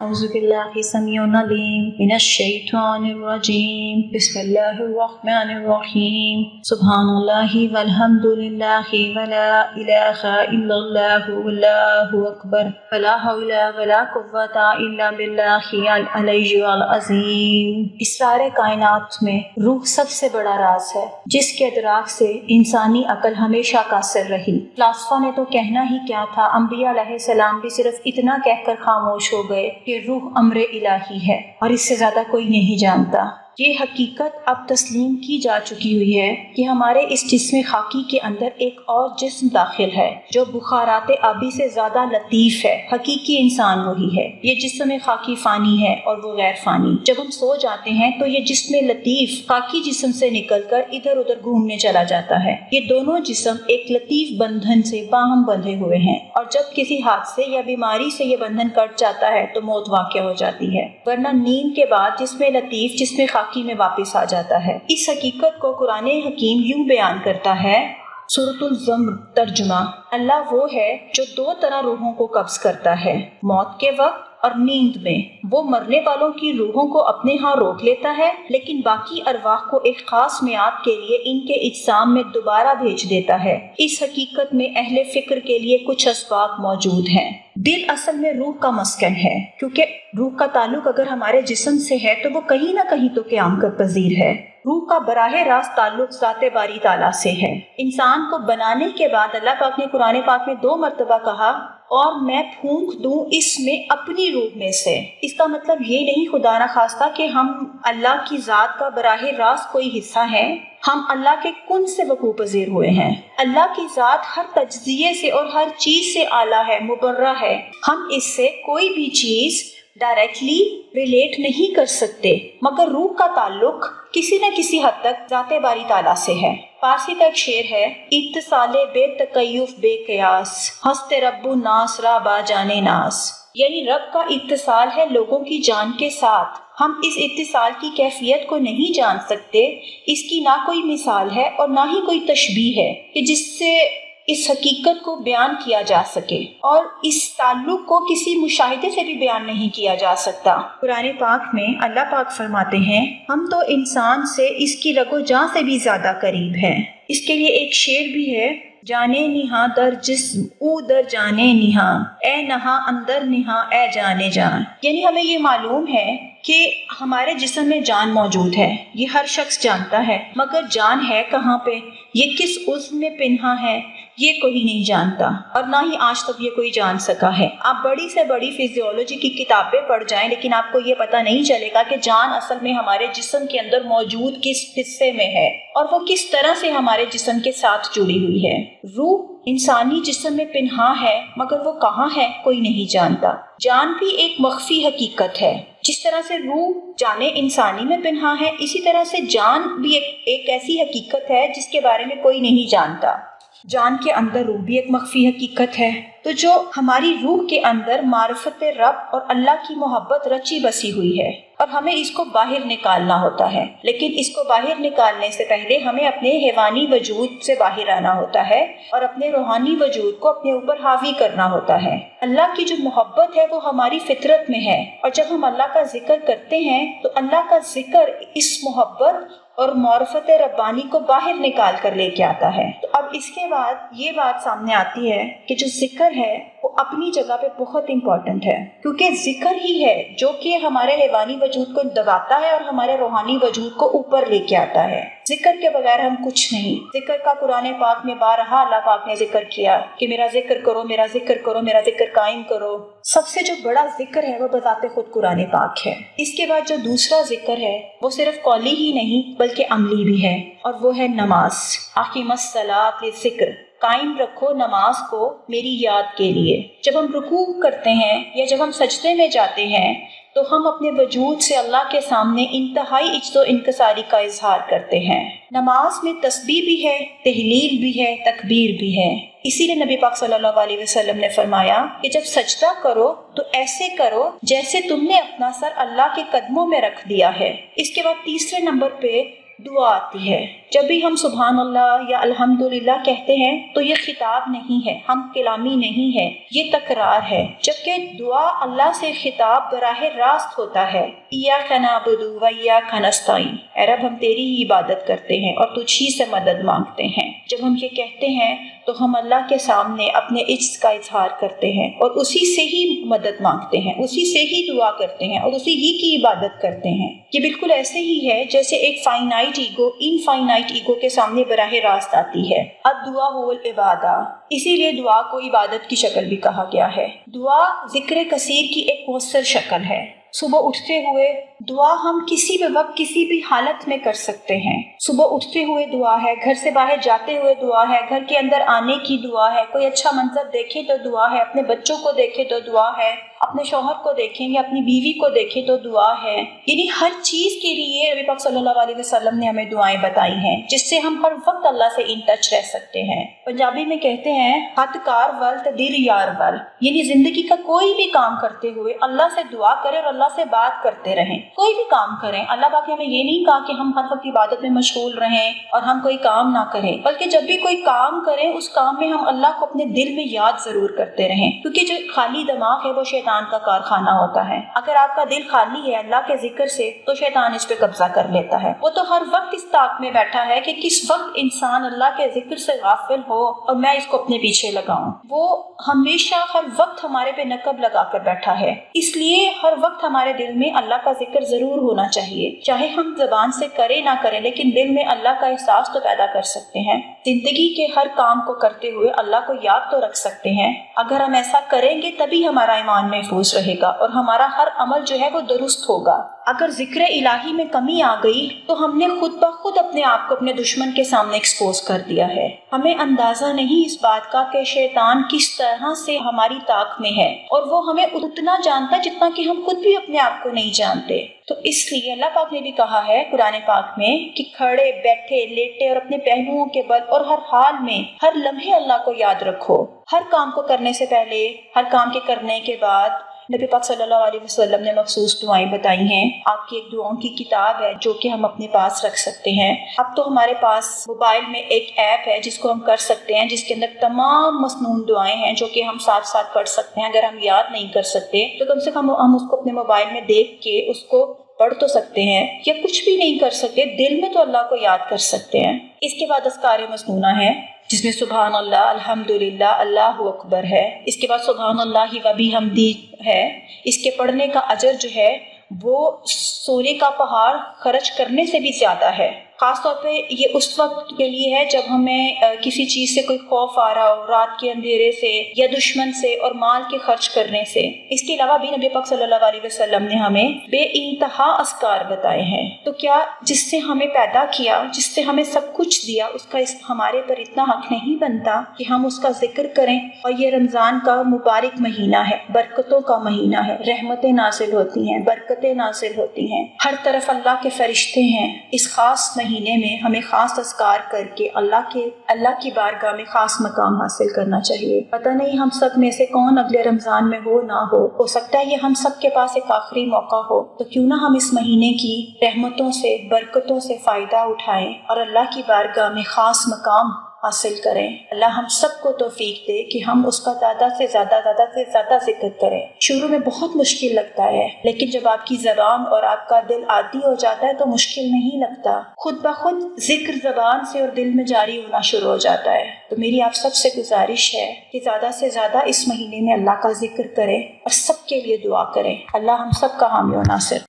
اعوذ باللہ سمیع العلیم من الشیطان الرجیم بسم اللہ الرحمن الرحیم سبحان اللہ والحمد للہ ولا الہ الا اللہ واللہ اکبر ولا حول ولا قوۃ الا باللہ العلی العظیم۔ اسرار کائنات میں روح سب سے بڑا راز ہے جس کے ادراک سے انسانی عقل ہمیشہ قاصر رہی۔ فلاسفہ نے تو کہنا ہی کیا تھا، انبیاء علیہ السلام بھی صرف اتنا کہہ کر خاموش ہو گئے کہ روح امر الہی ہے اور اس سے زیادہ کوئی نہیں جانتا۔ یہ حقیقت اب تسلیم کی جا چکی ہوئی ہے کہ ہمارے اس جسم خاکی کے اندر ایک اور جسم داخل ہے جو بخارات آبی سے زیادہ لطیف ہے۔ حقیقی انسان وہی ہے۔ یہ جسم خاکی فانی ہے اور وہ غیر فانی۔ جب ہم سو جاتے ہیں تو یہ جسم لطیف خاکی جسم سے نکل کر ادھر ادھر گھومنے چلا جاتا ہے۔ یہ دونوں جسم ایک لطیف بندھن سے باہم بندھے ہوئے ہیں اور جب کسی حادثے یا بیماری سے یہ بندھن کٹ جاتا ہے تو موت واقع ہو جاتی ہے، ورنہ نیند کے بعد جسم لطیف جسم خاکی میں واپس آ جاتا ہے۔ اس حقیقت کو قرآن حکیم یوں بیان کرتا ہے، سورۃ الزمر ترجمہ: اللہ وہ ہے جو دو طرح روحوں کو قبض کرتا ہے، موت کے وقت اور نیند میں۔ وہ مرنے والوں کی روحوں کو اپنے ہاں روک لیتا ہے لیکن باقی ارواح کو ایک خاص میعاد کے لیے ان کے اجسام میں دوبارہ بھیج دیتا ہے۔ اس حقیقت میں اہل فکر کے لیے کچھ اسباق موجود ہیں۔ دل اصل میں روح کا مسکن ہے، کیونکہ روح کا تعلق اگر ہمارے جسم سے ہے تو وہ کہیں نہ کہیں تو قیام کا پذیر ہے۔ روح کا براہ راست تعلق ذات باری تعالیٰ سے ہے۔ انسان کو بنانے کے بعد اللہ پاک نے قرآن پاک میں 2 مرتبہ کہا، اور میں پھونک دوں اس میں اپنی روح میں سے۔ اس کا مطلب یہ نہیں خدا نہ خواستہ کہ ہم اللہ کی ذات کا براہ راست کوئی حصہ ہیں، ہم اللہ کے کن سے وقوع پذیر ہوئے ہیں۔ اللہ کی ذات ہر تجزیے سے اور ہر چیز سے اعلیٰ ہے، مبرہ ہے۔ ہم اس سے کوئی بھی چیز ڈائریکٹلی ریلیٹ نہیں کر سکتے، مگر روح کا تعلق کسی نہ کسی حد تک ذات باری تعالیٰ سے ہے۔ فارسی کا ایک شعر ہے، اتصال بے تکیف بے قیاس، ہست رب ناس را با جانے ناس، یعنی رب کا اتصال ہے لوگوں کی جان کے ساتھ۔ ہم اس اتصال کی کیفیت کو نہیں جان سکتے، اس کی نہ کوئی مثال ہے اور نہ ہی کوئی تشبیہ ہے کہ جس سے اس حقیقت کو بیان کیا جا سکے، اور اس تعلق کو کسی مشاہدے سے بھی بیان نہیں کیا جا سکتا۔ قرآن پاک میں اللہ پاک فرماتے ہیں، ہم تو انسان سے اس کی رگ و جاں سے بھی زیادہ قریب ہیں۔ اس کے لیے ایک شعر بھی ہے، جانے نہاں در جسم او در جانے نہاں، اے نہاں اندر نہاں اے جانے جان۔ یعنی ہمیں یہ معلوم ہے کہ ہمارے جسم میں جان موجود ہے، یہ ہر شخص جانتا ہے، مگر جان ہے کہاں پہ، یہ کس عضو میں پنہاں ہے، یہ کوئی نہیں جانتا اور نہ ہی آج تک یہ کوئی جان سکا ہے۔ آپ بڑی سے بڑی فزیولوجی کی کتابیں پڑھ جائیں لیکن آپ کو یہ پتہ نہیں چلے گا کہ جان اصل میں ہمارے جسم کے اندر موجود کس حصے میں ہے اور وہ کس طرح سے ہمارے جسم کے ساتھ جڑی ہوئی ہے۔ روح انسانی جسم میں پنہاں ہے مگر وہ کہاں ہے کوئی نہیں جانتا۔ جان بھی ایک مخفی حقیقت ہے، جس طرح سے روح جانے انسانی میں پنہاں ہے، اسی طرح سے جان بھی ایک ایسی حقیقت ہے جس کے بارے میں کوئی نہیں جانتا۔ جان کے اندر روح بھی ایک مخفی حقیقت ہے، تو جو ہماری روح کے اندر معرفت رب اور اللہ کی محبت رچی بسی ہوئی ہے اور ہمیں اس کو باہر نکالنا ہوتا ہے، لیکن اس کو باہر نکالنے سے پہلے ہمیں اپنے حیوانی وجود سے باہر آنا ہوتا ہے اور اپنے روحانی وجود کو اپنے اوپر حاوی کرنا ہوتا ہے۔ اللہ کی جو محبت ہے وہ ہماری فطرت میں ہے، اور جب ہم اللہ کا ذکر کرتے ہیں تو اللہ کا ذکر اس محبت اور معرفت ربانی کو باہر نکال کر لے کے آتا ہے۔ تو اب اس کے بعد یہ بات سامنے آتی ہے کہ جو ذکر ہے وہ اپنی جگہ پہ بہت امپورٹنٹ ہے، کیونکہ ذکر ہی ہے جو کہ ہمارے حیوانی وجود کو دباتا ہے اور ہمارے روحانی وجود کو اوپر لے کے آتا ہے۔ ذکر کے بغیر ہم کچھ نہیں۔ ذکر کا قرآن پاک میں بارہا اللہ پاک نے ذکر کیا کہ میرا ذکر کرو، میرا ذکر کرو، میرا ذکر قائم کرو۔ سب سے جو بڑا ذکر ہے وہ بذات خود قرآن پاک ہے۔ اس کے بعد جو دوسرا ذکر ہے وہ صرف قولی ہی نہیں بلکہ عملی بھی ہے، اور وہ ہے نماز۔ اقیم الصلاۃ للذکر، قائم رکھو نماز کو میری یاد کے لیے۔ جب ہم رکوع کرتے ہیں یا جب ہم سجدے میں جاتے ہیں تو ہم اپنے وجود سے اللہ کے سامنے انتہائی عجز و انکساری کا اظہار کرتے ہیں۔ نماز میں تسبیح بھی ہے، تہلیل بھی ہے، تکبیر بھی ہے۔ اسی لیے نبی پاک صلی اللہ علیہ وسلم نے فرمایا کہ جب سجدہ کرو تو ایسے کرو جیسے تم نے اپنا سر اللہ کے قدموں میں رکھ دیا ہے۔ اس کے بعد تیسرے نمبر پہ دعا آتی ہے۔ جب بھی ہم سبحان اللہ یا الحمدللہ کہتے ہیں تو یہ خطاب نہیں ہے، ہم کلامی نہیں ہے، یہ تکرار ہے، جبکہ دعا اللہ سے خطاب براہ راست ہوتا ہے۔ ایاک نعبد و ایاک نستعین، اے رب ہم تیری ہی عبادت کرتے ہیں اور تجھ ہی سے مدد مانگتے ہیں۔ جب ہم یہ کہتے ہیں تو ہم اللہ کے سامنے اپنے عجز کا اظہار کرتے ہیں اور اسی سے ہی مدد مانگتے ہیں، اسی سے ہی دعا کرتے ہیں اور اسی ہی کی عبادت کرتے ہیں۔ یہ بالکل ایسے ہی ہے جیسے ایک فائنائٹ ایگو انفائنائٹ ایگو کے سامنے براہ راست آتی ہے۔ الدعاء هو العبادہ، اسی لیے دعا کو عبادت کی شکل بھی کہا گیا ہے۔ دعا ذکر کثیر کی ایک مؤثر شکل ہے۔ صبح اٹھتے ہوئے دعا ہم کسی بھی وقت کسی بھی حالت میں کر سکتے ہیں۔ صبح اٹھتے ہوئے دعا ہے، گھر سے باہر جاتے ہوئے دعا ہے، گھر کے اندر آنے کی دعا ہے، کوئی اچھا منظر دیکھے تو دعا ہے، اپنے بچوں کو دیکھے تو دعا ہے، اپنے شوہر کو دیکھیں یا اپنی بیوی کو دیکھے تو دعا ہے۔ یعنی ہر چیز کے لیے نبی پاک صلی اللہ علیہ وسلم نے ہمیں دعائیں بتائی ہیں جس سے ہم ہر وقت اللہ سے ان ٹچ رہ سکتے ہیں۔ پنجابی میں کہتے ہیں ہاتھ کار ول تدیر یار ول، یعنی زندگی کا کوئی بھی کام کرتے ہوئے اللہ سے دعا کریں اور اللہ سے بات کرتے رہیں۔ کوئی بھی کام کریں، اللہ پاک نے ہمیں یہ نہیں کہا کہ ہم ہر وقت عبادت میں مشغول رہیں اور ہم کوئی کام نہ کریں، بلکہ جب بھی کوئی کام کریں اس کام میں ہم اللہ کو اپنے دل میں یاد ضرور کرتے رہیں، کیونکہ جو خالی دماغ ہے وہ شیطان کا کارخانہ ہوتا ہے۔ اگر آپ کا دل خالی ہے اللہ کے ذکر سے تو شیطان اس پہ قبضہ کر لیتا ہے۔ وہ تو ہر وقت اس طاق میں بیٹھا ہے کہ کس وقت انسان اللہ کے ذکر سے غافل ہو اور میں اس کو اپنے پیچھے لگاؤں۔ وہ ہمیشہ ہر وقت ہمارے پہ نقب لگا کر بیٹھا ہے، اس لیے ہر وقت ہمارے دل میں اللہ کا ذکر ضرور ہونا چاہیے، چاہے ہم زبان سے کریں نہ کریں، لیکن دل میں اللہ کا احساس تو پیدا کر سکتے ہیں۔ زندگی کے ہر کام کو کرتے ہوئے اللہ کو یاد تو رکھ سکتے ہیں۔ اگر ہم ایسا کریں گے تبھی ہمارا ایمان محفوظ رہے گا اور ہمارا ہر عمل جو ہے وہ درست ہوگا۔ اگر ذکر الہی میں کمی آ گئی تو ہم نے خود بخود اپنے آپ کو اپنے دشمن کے سامنے ایکسپوز کر دیا ہے۔ ہمیں اندازہ نہیں اس بات کا کہ شیطان کس طرح سے ہماری طاق میں ہے، اور وہ ہمیں اتنا جانتا ہے جتنا کہ ہم خود بھی اپنے آپ کو نہیں جانتے۔ تو اس لیے اللہ پاک نے بھی کہا ہے قرآن پاک میں کہ کھڑے بیٹھے لیٹے اور اپنے پہلوؤں کے بل اور ہر حال میں ہر لمحے اللہ کو یاد رکھو۔ ہر کام کو کرنے سے پہلے، ہر کام کے کرنے کے بعد نبی پاک صلی اللہ علیہ وسلم نے مخصوص دعائیں بتائی ہیں۔ آپ کی ایک دعاؤں کی کتاب ہے جو کہ ہم اپنے پاس رکھ سکتے ہیں۔ اب تو ہمارے پاس موبائل میں ایک ایپ ہے جس کو ہم کر سکتے ہیں، جس کے اندر تمام مسنون دعائیں ہیں جو کہ ہم ساتھ ساتھ پڑھ سکتے ہیں۔ اگر ہم یاد نہیں کر سکتے تو کم سے کم ہم اس کو اپنے موبائل میں دیکھ کے اس کو پڑھ تو سکتے ہیں، یا کچھ بھی نہیں کر سکتے دل میں تو اللہ کو یاد کر سکتے ہیں۔ اس کے بعد اذکار مسنونہ ہے جس میں سبحان اللہ، الحمدللہ، اللہ اکبر ہے۔ اس کے بعد سبحان اللہ و بحمدہ ہے۔ اس کے پڑھنے کا اجر جو ہے وہ سونے کا پہاڑ خرچ کرنے سے بھی زیادہ ہے۔ خاص طور پہ یہ اس وقت کے لیے ہے جب ہمیں کسی چیز سے کوئی خوف آ رہا ہو، رات کے اندھیرے سے یا دشمن سے اور مال کے خرچ کرنے سے۔ اس کے علاوہ بھی نبی پاک صلی اللہ علیہ وسلم نے ہمیں بے انتہا اذکار بتائے ہیں۔ تو کیا جس سے ہمیں پیدا کیا، جس سے ہمیں سب کچھ دیا، اس کا ہمارے پر اتنا حق نہیں بنتا کہ ہم اس کا ذکر کریں؟ اور یہ رمضان کا مبارک مہینہ ہے، برکتوں کا مہینہ ہے، رحمتیں نازل ہوتی ہیں، برکتیں نازل ہوتی ہیں، ہر طرف اللہ کے فرشتے ہیں۔ اس خاص مہینے میں ہمیں خاص اذکار کر کے اللہ کی بارگاہ میں خاص مقام حاصل کرنا چاہیے۔ پتہ نہیں ہم سب میں سے کون اگلے رمضان میں نہ ہو سکتا ہے یہ ہم سب کے پاس ایک آخری موقع ہو، تو کیوں نہ ہم اس مہینے کی رحمتوں سے، برکتوں سے فائدہ اٹھائیں اور اللہ کی بارگاہ میں خاص مقام حاصل کریں۔ اللہ ہم سب کو توفیق دے کہ ہم اس کا زیادہ سے زیادہ ذکر کریں۔ شروع میں بہت مشکل لگتا ہے، لیکن جب آپ کی زبان اور آپ کا دل عادی ہو جاتا ہے تو مشکل نہیں لگتا، خود بخود ذکر زبان سے اور دل میں جاری ہونا شروع ہو جاتا ہے۔ تو میری آپ سب سے گزارش ہے کہ زیادہ سے زیادہ اس مہینے میں اللہ کا ذکر کریں اور سب کے لیے دعا کریں۔ اللہ ہم سب کا حامی و ناصر۔